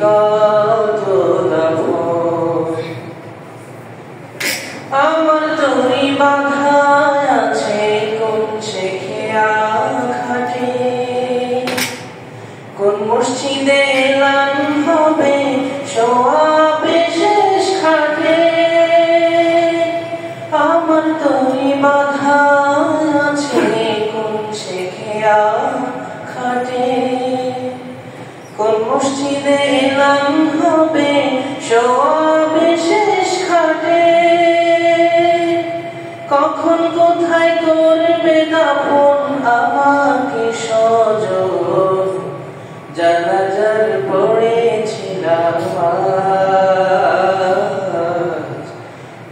কত দাফন। আমার তরি বাধা আছে কোন শেখিয়া ঘাটে, কোন মসজিদে এলান হবে সোয়াবে শেষ ঘাটে। আমার তরি বাধা আছে কোন শেখিয়া ঘাটে, কোন মসজিদে এলান হবে সোয়াবে শেষ ঘাটে। কখন কোথায় করবে দাফন আমাকে সজন, জানাজার পড়েছিলাম আজ,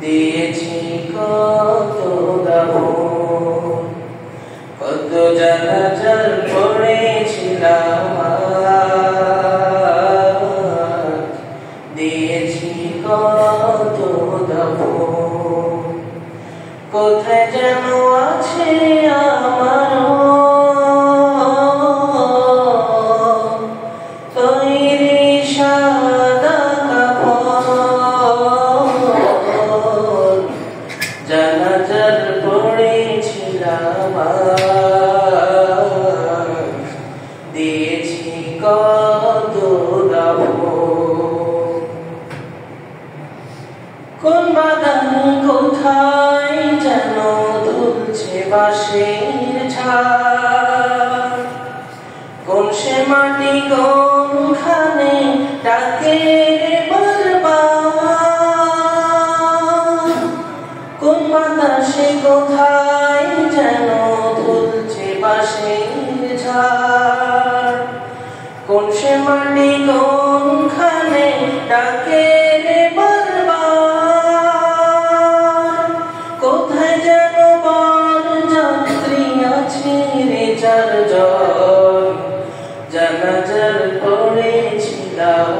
দিয়েছি কত দাফন। কত জানাজার পড়েছিলাম আজ, দিয়েছি কত দাফন। কোথায় যেন আছে আমার তৈরি সাদা কাফন, জানাজার পড়েছিলাম আজ, দিয়েছি কত দাফন। কোন বাগান কোথায় যেন দুলছে বাঁশের ঝাড়, কোন সে মাটি কোনখানে ডাকে বারবার। কোন বাতাসে কোথায় যেন দুলছে বাঁশের ঝাড়, কোন সে মাটি কোনখানে ডাকে বারবার। কোথায় যেন বরযাত্রী আছে রে চারজন, জানাজার পড়েছিলাম।